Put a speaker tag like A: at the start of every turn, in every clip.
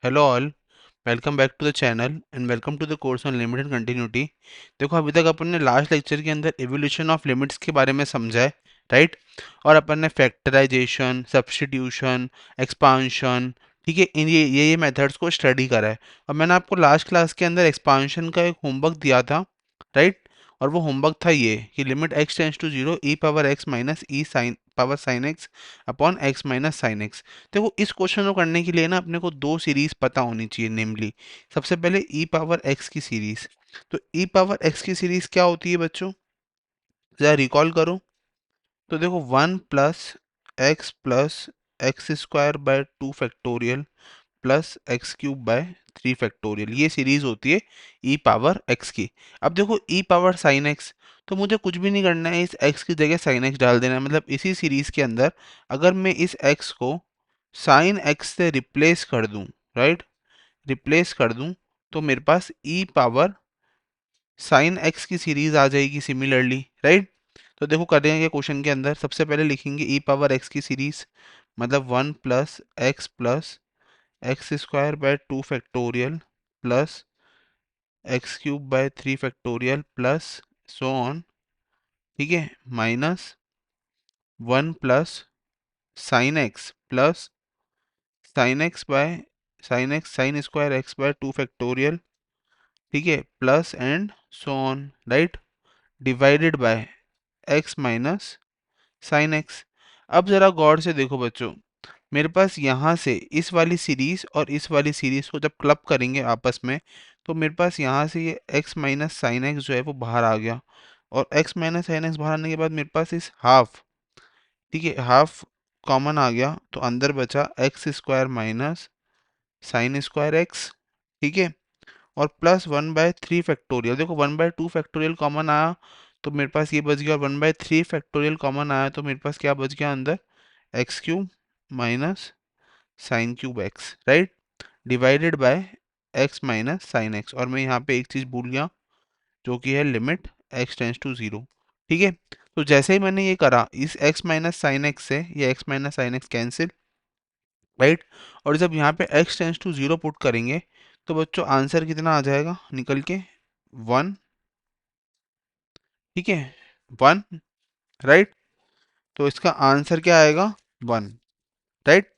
A: Hello all. Welcome back to the channel and welcome to the course on limit and continuity. देखो, अभी तक अपन ने last lecture के अंदर एवोल्यूशन ऑफ लिमिट्स के बारे में समझा है, राइट। और अपन ने फैक्टराइजेशन, सब्स्टिट्यूशन, एक्सपांशन, ठीक है, इन ये मेथड्स को स्टडी करा है। और मैंने आपको लास्ट क्लास के अंदर एक्सपांशन का एक होमवर्क दिया था, राइट। और वो होमवर्क था ये कि limit x tends to zero e power x minus e sine power sine x upon x minus sine x. देखो, इस क्वेश्चन को करने के लिए ना अपने को दो सीरीज पता होनी चाहिए, नेमली सबसे पहले ई पावर एक्स की सीरीज। तो ई पावर एक्स की सीरीज क्या होती है बच्चों, जरा रिकॉल करो। तो देखो, one plus x square by two factorial plus x cube by three factorial, ये सीरीज होती है ई पावर एक्स की। अब देखो, ई पावर साइन एक्स, तो मुझे कुछ भी नहीं करना है, इस एक्स की जगह साइन एक्स डाल देना है। मतलब इसी सीरीज के अंदर अगर मैं इस एक्स को साइन एक्स से रिप्लेस कर दूं, राइट, रिप्लेस कर दूं, तो मेरे पास ई पावर साइन एक्स की सीरीज आ जाएगी सिमिलरली, राइट। तो देखो, करेंगे क्वेश्चन के अंदर सबसे पहले लिखेंगे ई पावर एक्स की सीरीज, मतलब one plus x square by two factorial plus x cube by three factorial plus so on, ठीक है, minus one plus sine x by sine square x bye two factorial, ठीक है, plus and so on, right, divided by x minus sine x. अब जरा गौर से देखो बच्चों, मेरे पास यहाँ से इस वाली सीरीज और इस वाली सीरीज को जब क्लब करेंगे आपस में, तो मेरे पास यहाँ से ये x माइनस साइन एक्स जो है वो बाहर आ गया। और x माइनस साइन एक्स बाहर आने के बाद मेरे पास इस हाफ, ठीक है, हाफ कॉमन आ गया, तो अंदर बचा x square minus sine square x, ठीक है, और plus one by three factorial. देखो, one by two factorial common आया तो मेरे पास ये बच गया, और one by three factorial common आया तो मेरे पास क्या बच गया अंदर, x cube minus sine cube x, right, divided by x minus sine x. और मैं यहाँ पे एक चीज़ भूल गया, जो कि है limit x tends to zero, ठीक है। तो जैसे ही मैंने ये करा, इस एक्स माइनस साइन एक्स से ये x minus sine x cancel, right. और जब यहाँ पे x tends to zero put करेंगे, तो बच्चों आंसर कितना आ जाएगा निकल के, वन, ठीक है, वन, राइट। तो इसका आंसर क्या आएगा, वन, राइट।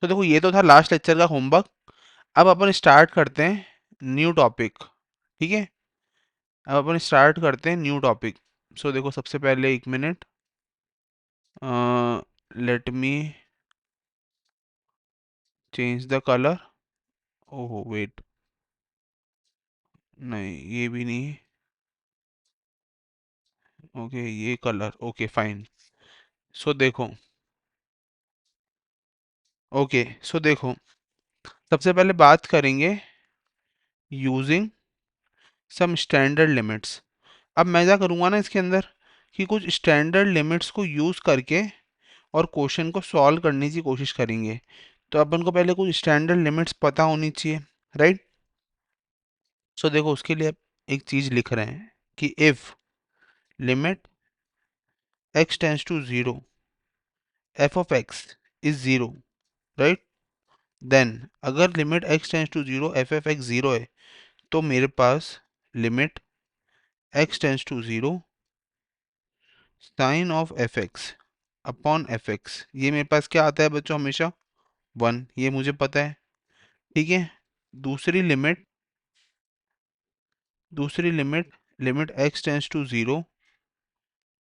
A: तो देखो, ये तो था लास्ट लेक्चर का होमवर्क। अब अपन स्टार्ट करते हैं न्यू टॉपिक, ठीक है। अब अपन स्टार्ट करते हैं न्यू टॉपिक। सो देखो, सबसे पहले एक minute, let me change the colour. ओहो वेट, नहीं ये भी नहीं, ओके ये कलर, ओके फाइन। सो देखो, ओके, सो देखो, सबसे पहले बात करेंगे यूजिंग सम स्टैंडर्ड लिमिट्स। अब मैं क्या करूँगा ना इसके अंदर, कि कुछ स्टैंडर्ड लिमिट्स को यूज़ करके और क्वेश्चन को सॉल्व करने की कोशिश करेंगे। तो अपन को पहले कुछ स्टैंडर्ड लिमिट्स पता होनी चाहिए, राइट। सो देखो, उसके लिए एक चीज़ लिख रहे हैं कि if limit x tends to zero f of x is zero, right, then अगर limit x tends to zero f f x zero है, तो मेरे पास limit x tends to zero sine of f x upon f x, ये मेरे पास क्या आता है बच्चों हमेशा, वन, ये मुझे पता है, ठीक है। दूसरी लिमिट दूसरी limit, limit x tends to zero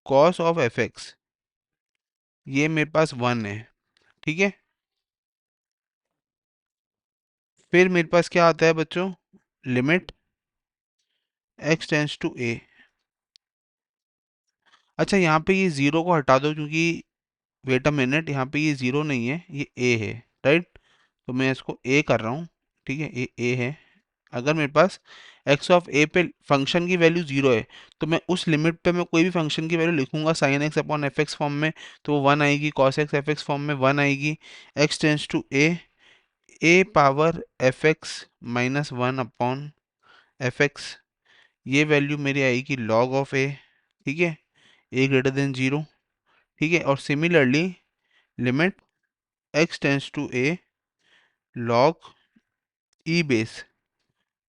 A: cos of f x, ये मेरे पास वन है, ठीक है। फिर मेरे पास क्या आता है बच्चों, लिमिट एक्स टेंस टू ए। अच्छा, यहाँ पे ये ज़ीरो को हटा दो, क्योंकि वेट अ मिनट, यहाँ पे ये ज़ीरो नहीं है, ये ए है, राइट। तो मैं इसको ए कर रहा हूँ, ठीक है, ये ए है। अगर मेरे पास एक्स ऑफ ए पे फंक्शन की वैल्यू जीरो है, तो मैं उस लिमिट पे मैं कोई भी फंक्शन की वैल्यू लिखूंगा sine x upon f x form में, तो वो वन आएगी, cos x f x form में वन आएगी, x tends to a power f x minus one upon f x, ये वैल्यू मेरी आएगी लॉग ऑफ ए, ठीक है, ए ग्रेटर देन जीरो, ठीक है। और similarly limit x tends to a log e base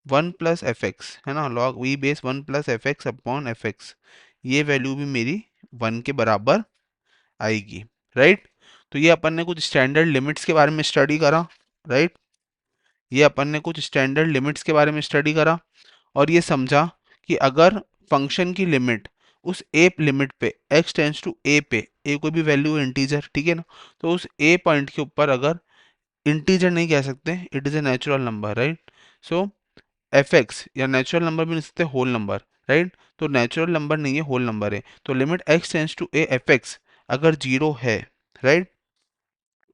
A: one plus f x है ना, log e base one plus f x upon f x, ये वैल्यू भी मेरी वन के बराबर आएगी, राइट। तो ये अपन ने कुछ स्टैंडर्ड लिमिट्स के बारे में स्टडी करा, राइट। ये अपन ने कुछ स्टैंडर्ड लिमिट्स के बारे में स्टडी करा और ये समझा कि अगर फंक्शन की लिमिट उस ए लिमिट पे x टेंस टू ए पे, ए कोई भी वैल्यू इंटीजर, ठीक है ना, तो उस ए पॉइंट के ऊपर अगर इंटीजर नहीं कह सकते, it is a natural number, right. So f x या नेचुरल नंबर भी नहीं सकते, होल नंबर, राइट। तो नेचुरल नंबर नहीं है, होल नंबर है, तो limit x tends to a f x अगर जीरो है, राइट,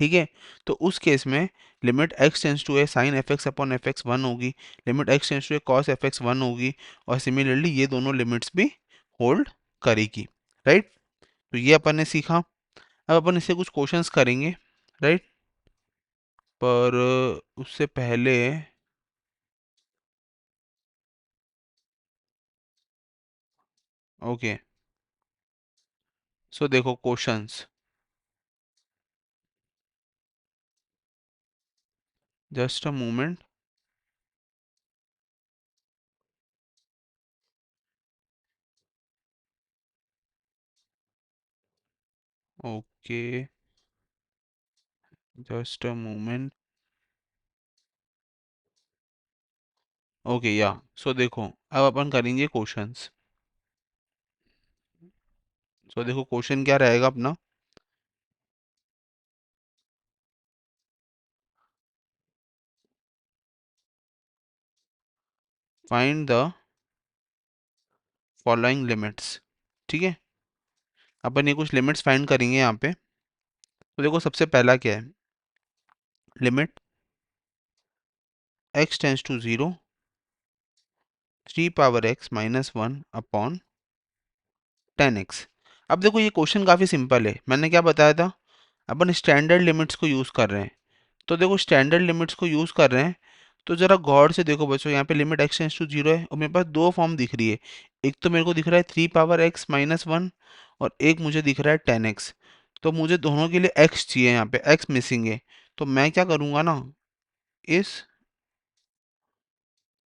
A: ठीक है, तो उस केस में limit x tends to a sine f x upon f x one होगी, limit x tends to a cos f x one होगी, और सिमिलरली ये दोनों लिमिट्स भी होल्ड करेगी, राइट। तो ये अपन ने सीखा। अब अपन इससे कुछ क्वेश्चंस करेंगे, राइट। पर उससे पहले ओके, सो देखो questions, just a moment. Okay, just a moment. Okay या, सो देखो अब अपन करेंगे क्वेश्चंस। सो देखो क्वेश्चन क्या रहेगा अपना, फाइंड द फॉलोइंग लिमिट्स, ठीक है। अपन ये कुछ लिमिट्स फाइंड करेंगे यहाँ पे। तो देखो सबसे पहला क्या है, limit x tends to zero three power x minus one upon ten x. अब देखो ये क्वेश्चन काफ़ी सिंपल है, मैंने क्या बताया था, अपन स्टैंडर्ड लिमिट्स को यूज़ कर रहे हैं। तो देखो स्टैंडर्ड लिमिट्स को यूज़ कर रहे हैं, तो ज़रा गौर से देखो बच्चों, यहाँ पे limit x tends to zero है और मेरे पास दो फॉर्म दिख रही है, एक तो मेरे को दिख रहा है three power x minus one, और एक मुझे दिख रहा है टेन एक्स। तो मुझे दोनों के लिए x चाहिए, यहाँ पे x मिसिंग है। तो मैं क्या करूँगा ना, इस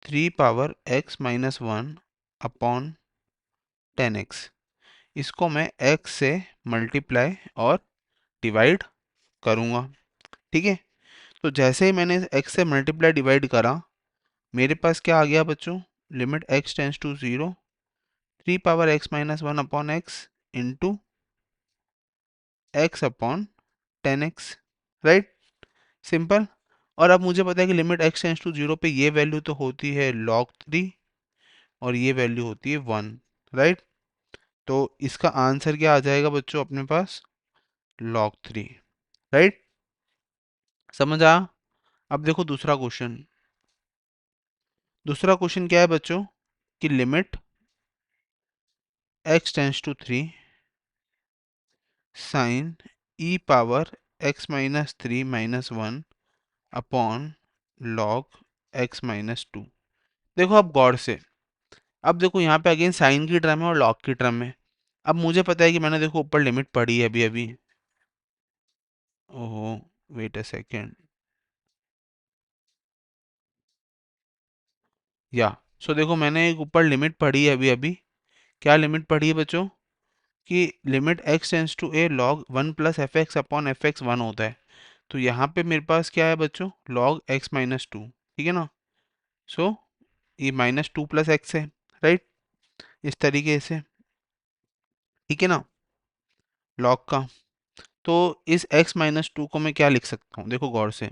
A: three power x minus one upon ten x, इसको मैं x से मल्टीप्लाई और डिवाइड करूँगा, ठीक है। तो जैसे ही मैंने x से मल्टीप्लाई डिवाइड करा, मेरे पास क्या आ गया बच्चों, limit x tends to zero three power x minus one upon x into x upon ten x, right, simple. और अब मुझे पता है कि limit x tends to zero पे ये वैल्यू तो होती है log थ्री और ये वैल्यू होती है वन, राइट। तो इसका आंसर क्या आ जाएगा बच्चों अपने पास, log थ्री, राइट, समझ आ। अब देखो दूसरा क्वेश्चन, दूसरा क्वेश्चन क्या है बच्चों, कि limit x tends to three sine e power x minus three minus one upon log x minus two. देखो अब गौर से, अब देखो यहाँ पे अगेन साइन की टर्म है और log की टर्म है। अब मुझे पता है कि मैंने देखो ऊपर लिमिट पढ़ी है अभी अभी, ओहो, वेट अ सेकेंड, या, सो देखो मैंने एक ऊपर लिमिट पढ़ी है अभी अभी, क्या लिमिट पढ़ी है बच्चों, कि limit x tends to a log one plus f x upon f x one होता है। तो यहाँ पे मेरे पास क्या है बच्चों, log x माइनस टू, ठीक है ना। सो ये माइनस टू प्लस एक्स है, राइट, इस तरीके से, ठीक है ना, log का। तो इस x माइनस टू को मैं क्या लिख सकता हूँ, देखो गौर से,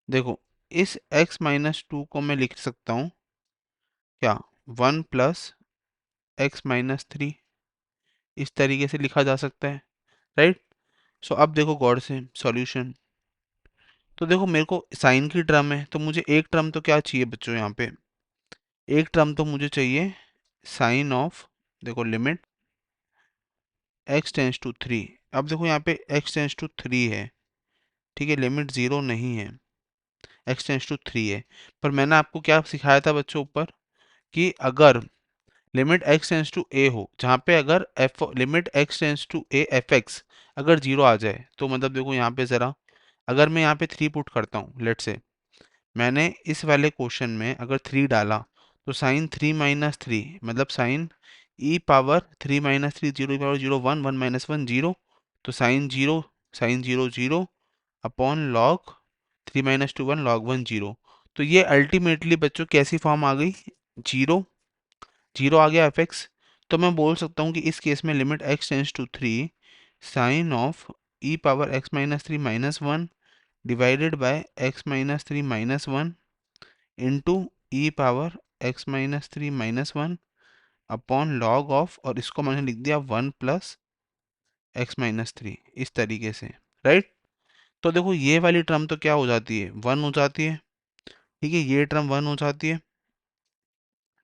A: देखो इस x माइनस टू को मैं लिख सकता हूँ क्या, one plus x minus three, इस तरीके से लिखा जा सकता है, राइट। सो अब देखो गौर से सॉल्यूशन, तो देखो मेरे को साइन की टर्म है, तो मुझे एक टर्म तो क्या चाहिए बच्चों, यहाँ पे एक टर्म तो मुझे चाहिए साइन ऑफ, देखो limit x tends to three. अब देखो यहाँ पे x टेंस टू थ्री है, ठीक है, लिमिट ज़ीरो नहीं है, x टेंस टू थ्री है। पर मैंने आपको क्या सिखाया था बच्चों ऊपर, कि अगर limit x tends to a हो, जहाँ पे अगर f limit x tends to a f x अगर जीरो आ जाए, तो मतलब देखो यहाँ पे ज़रा, अगर मैं यहाँ पे थ्री पुट करता हूँ लेट से, मैंने इस वाले क्वेश्चन में अगर 3 डाला तो साइन 3 - 3 मतलब sine e power 3 - 3 zero power zero one one minus one zero, तो sine zero zero upon log 3 - 2 1 log one zero. तो ये अल्टीमेटली बच्चों कैसी फॉर्म आ गई, जीरो, जीरो आ गया एफ एक्स। तो मैं बोल सकता हूँ कि इस केस में limit x tends to 3 sine of e power x - 3 - 1 divided by x - 3 - 1 into e power x - 3 - 1 upon log of, और इसको मैंने लिख दिया 1 + x - 3 इस तरीके से, राइट। तो देखो ये वाली टर्म तो क्या हो जाती है, 1 हो जाती है, ठीक है, ये टर्म 1 हो जाती है,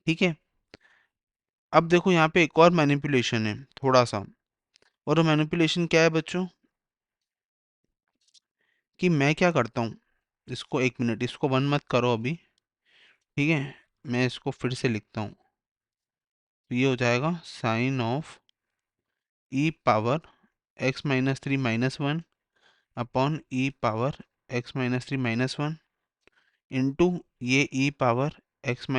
A: ठीक है। अब देखो यहाँ पे एक और मैनिपुलेशन है थोड़ा सा, और वो मैनिपुलेशन क्या है बच्चों, कि मैं क्या करता हूँ, इसको एक मिनट, इसको 1 मत करो अभी, ठीक है, मैं इसको फिर से लिखता हूँ। तो ये हो जाएगा sine of e power x - 3 - 1 upon e power x - 3 - 1 into ये ई पावर x -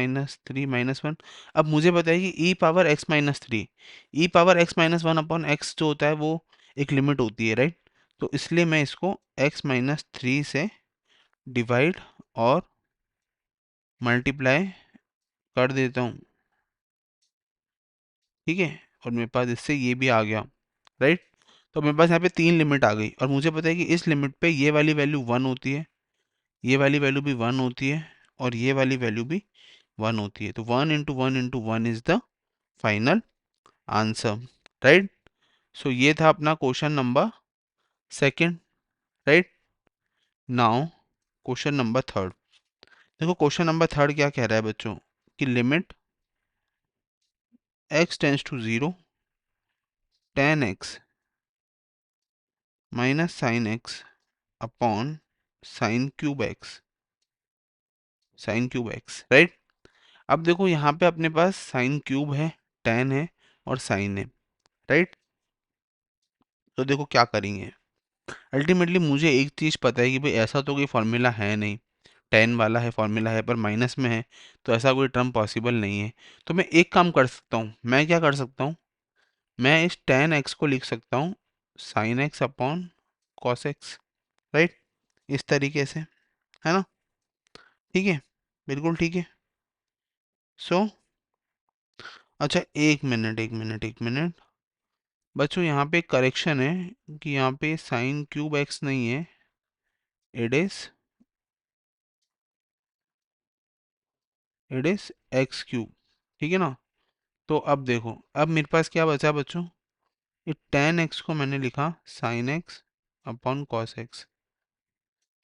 A: 3 - 1। अब मुझे बताइए कि ई पावर x - 3, ई पावर x - 1 अपॉन x जो होता है वो एक लिमिट होती है, राइट। तो इसलिए मैं इसको x - 3 से डिवाइड और मल्टीप्लाई कर देता हूँ, ठीक है, और मेरे पास इससे ये भी आ गया, राइट। तो मेरे पास यहाँ पे 3 लिमिट आ गई, और मुझे पता है कि इस लिमिट पे ये वाली वैल्यू 1 होती है, ये वाली वैल्यू भी 1 होती है, और ये वाली वैल्यू भी 1 होती है। तो 1 × 1 × 1 is the final answer, right. So ये था अपना question number second, right. Now question number third. देखो क्वेश्चन नंबर थर्ड क्या कह रहा है बच्चों, कि limit x tends to 0 tan x minus sine x upon sine cube x, right. अब देखो यहाँ पे अपने पास साइन क्यूब है, tan है और साइन है, राइट। तो देखो क्या करेंगे, अल्टीमेटली मुझे एक चीज़ पता है कि भाई ऐसा तो कोई फॉर्मूला है नहीं, टेन वाला है फॉर्मूला है पर माइनस में है, तो ऐसा कोई टर्म पॉसिबल नहीं है। तो मैं एक काम कर सकता हूँ, मैं क्या कर सकता हूँ, मैं इस टेन एक्स को लिख सकता हूँ sign x upon cos x, right, इस तरीके से, है ना, ठीक है, बिल्कुल ठीक है। सो अच्छा एक मिनट बच्चों, यहाँ पे करेक्शन है कि यहाँ पे साइन क्यूब एक्स नहीं है, इट इज एक्स क्यूब, ठीक है ना। तो अब देखो, अब मेरे पास क्या बचा बच्चों, ये टेन एक्स को मैंने लिखा sine x upon cos x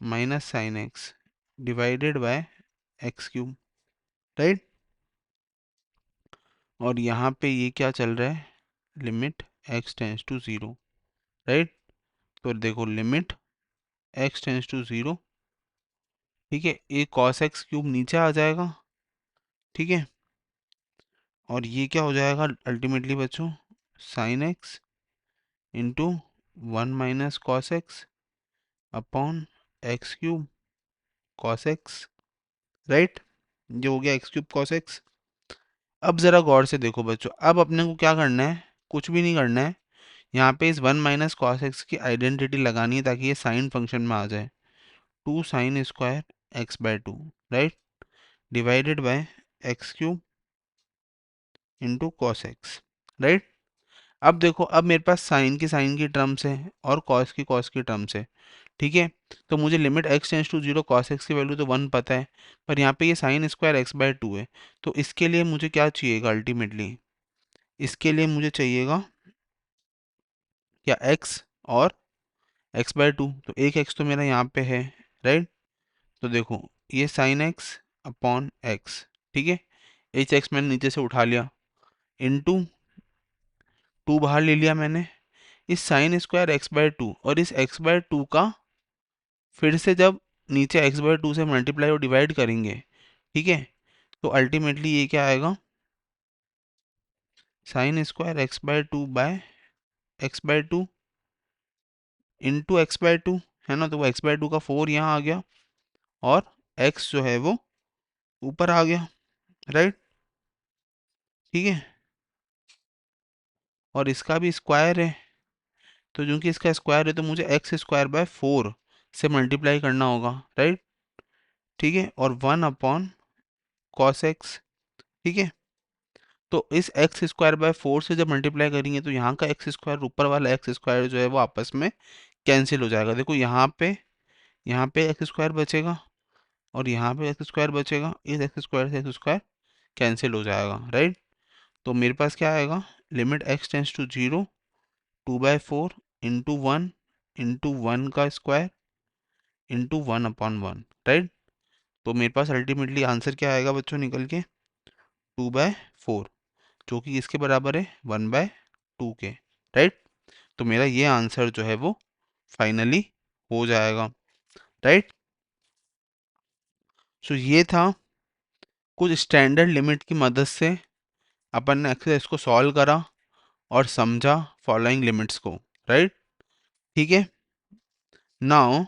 A: minus sine x divided by x cube, right. और यहाँ पे ये क्या चल रहा है, limit x tends to zero, right. तो देखो limit x tends to zero, ठीक है, ये कॉस एक्स क्यूब नीचे आ जाएगा, ठीक है, और ये क्या हो जाएगा अल्टीमेटली बच्चों, sine x into 1 - cos x upon x cube cos x, right. ये हो गया एक्स क्यूब कॉस एक्स। अब ज़रा गौर से देखो बच्चों, अब अपने को क्या करना है, कुछ भी नहीं करना है, यहाँ पे इस 1 - cos x की आइडेंटिटी लगानी है ताकि ये साइन फंक्शन में आ जाए, 2 sin² x/2, right, divided by x cube into cos x, right. अब देखो, अब मेरे पास साइन की टर्म्स है और कॉस की टर्म्स है, ठीक है। तो मुझे limit x tends to 0 cos x की वैल्यू तो 1 पता है, पर यहाँ पे ये sin² x/2 है। तो इसके लिए मुझे क्या चाहिएगा अल्टीमेटली, इसके लिए मुझे चाहिएगा क्या, x और x/2, तो एक x तो मेरा यहाँ पे है, राइट। तो देखो ये साइन एक्स अपॉन एक्स, ठीक है, एच एक्स मैंने नीचे से उठा लिया, इंटू 2 बाहर ले लिया मैंने, इस sin² x/2 और इस x/2 का फिर से जब नीचे x/2 से मल्टीप्लाई और डिवाइड करेंगे, ठीक है, तो अल्टीमेटली ये क्या आएगा, sin² x/2 bye x/2 into x/2, है ना। तो वो x/2 का 4 यहाँ आ गया, और एक्स जो है वो ऊपर आ गया, राइट। ठीक है, और इसका भी स्क्वायर है, तो क्योंकि इसका स्क्वायर है तो मुझे एक्स स्क्वायर बाय 4 से मल्टीप्लाई करना होगा, राइट। ठीक है, और 1 अपॉन कॉस एक्स। ठीक है, तो इस एक्स स्क्वायर बाय 4 से जब मल्टीप्लाई करेंगे तो यहाँ का एक्स स्क्वायर, ऊपर वाला एक्स स्क्वायर जो है वो आपस में कैंसिल हो जाएगा। देखो यहाँ पे एक्स स्क्वायर बचेगा और यहाँ पे एक्स स्क्वायर बचेगा, इस एक्स स्क्वायर से एक्स स्क्वायर कैंसिल हो जाएगा, राइट। तो मेरे पास क्या आएगा, limit x tends to 0, 2/4 into 1 into 1 का स्क्वायर इंटू 1/1, राइट। तो मेरे पास अल्टीमेटली आंसर क्या आएगा बच्चों निकल के, 2/4, जो कि इसके बराबर है 1/2 के, राइट। तो मेरा ये आंसर जो है वो फाइनली हो जाएगा, राइट। सो ये था कुछ स्टैंडर्ड लिमिट की मदद से अपन ने एक्सरसाइज को सॉल्व करा और समझा फॉलोइंग लिमिट्स को, राइट। ठीक है, नाउ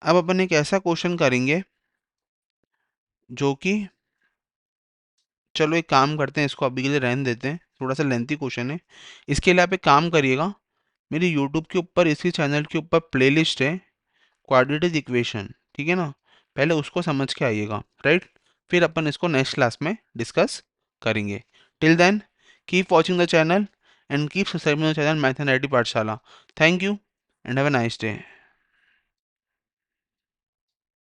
A: अब अपन एक ऐसा क्वेश्चन करेंगे जो कि, चलो एक काम करते हैं, इसको अभी के लिए रहने देते हैं, थोड़ा सा लेंथी क्वेश्चन है। इसके लिए आप एक काम करिएगा, मेरी यूट्यूब के ऊपर, इसी चैनल के ऊपर प्लेलिस्ट है क्वाड्रेटिक इक्वेशन, ठीक है ना, पहले उसको समझ के आइएगा, राइट। फिर अपन इसको नेक्स्ट क्लास में डिस्कस करेंगे। Till then keep watching the channel and keep subscribing the channel math and IT Pathshala. Thank you and have a nice day.